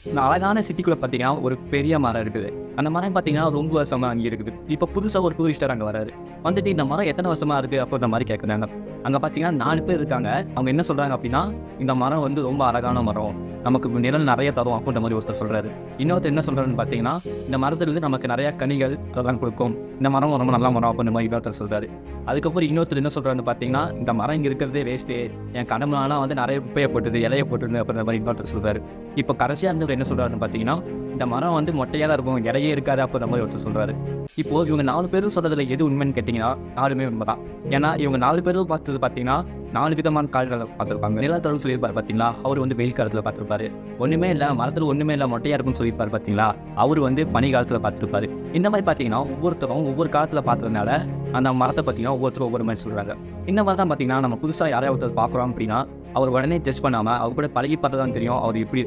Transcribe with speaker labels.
Speaker 1: இந்த அழகான சிட்டிக்குள்ள பார்த்தீங்கன்னா, ஒரு பெரிய மரம் இருக்குது. அந்த மரம் பார்த்தீங்கன்னா, ரொம்ப வருஷமா அங்கே இருக்குது. இப்போ புதுசா ஒரு டூரிஸ்டர் அங்க வராரு. வந்துட்டு இந்த மரம் எத்தன வருஷமா இருக்கு அப்படின்ற மாரி கேட்குறாங்க. அங்க பார்த்தீங்கன்னா 4 பேர் இருக்காங்க. அவங்க என்ன சொல்றாங்க அப்படின்னா, இந்த மரம் வந்து ரொம்ப அழகான மரம். நமக்கு நிழல் நெறைய தரும் அப்படின்ற மாரி ஒருத்தர் சொல்றாரு. இன்னொருத்தர் என்ன சொல்றாருன்னு பார்த்தீங்கன்னா, இந்த மரத்திலிருந்து நமக்கு நெறைய கனிகள் அதெல்லாம் குடுக்கும். இந்த மரம் ரொம்ப நல்ல மரம் அப்படின்ற மாரி இன்னொருத்தர் சொல்றாரு. அதுக்கப்புறம் இன்னொருத்தர் என்ன சொல்றாருன்னு பார்த்தீங்கன்னா, இந்த மரம் இங்க இருக்கிறதே வேஸ்ட்டு. என் கனவுலலாம் வந்து நெறைய குப்பைய போட்டுது, இலைய போட்டுருது அப்படின்ற மாரி இன்னொருத்தர் சொல்றாரு. இப்போ கடைசியா இருந்தவர் என்ன சொல்றாருன்னு பார்த்தீங்கன்னா, இந்த மரம் வந்து மொட்டையா தான் இருக்கும். இலையே இருக்காது அப்படின்ற மாரி ஒருத்தர் சொல்றாரு. இப்போ இவங்க 4 பேரும் சொல்றதுல எது உண்மைன்னு கேட்டீங்கன்னா, 4மே உண்மைதான். ஏன்னா இவங்க 4 பேரும் பார்த்தது பார்த்தீங்கன்னா, 4 விதமான காடுகள பார்த்துருப்பாங்க. நிலத்தொடர்பு சொல்லியிருப்பாரு பார்த்தீங்களா, அவரு வந்து வெயில் காலத்துல பார்த்துருப்பாரு. ஒண்ணுமே இல்ல, மரத்துல ஒண்ணுமே இல்ல, மொட்டையா இருக்குன்னு சொல்லியிருப்பாரு பார்த்தீங்களா, அவரு வந்து பனி காலத்துல பார்த்துருப்பாரு. இந்த மாரி பார்த்தீங்கன்னா, ஒவ்வொருத்தரும் ஒவ்வொரு காலத்துல பார்த்ததுனால, அந்த மரத்த பார்த்தீங்கன்னா, ஒவ்வொருத்தரும் ஒவ்வொரு மாரி சொல்றாங்க. இந்த மாரி தான் பார்த்தீங்கன்னா, நம்ம புதுசா யாரையா ஒருத்தர் பார்க்குறோம் அப்படின்னா, அவர் உடனே ஜட்ஜ் பண்ணாம, அவர் கூட பழகி பார்த்தா தான் தெரியும், அவர் எப்படி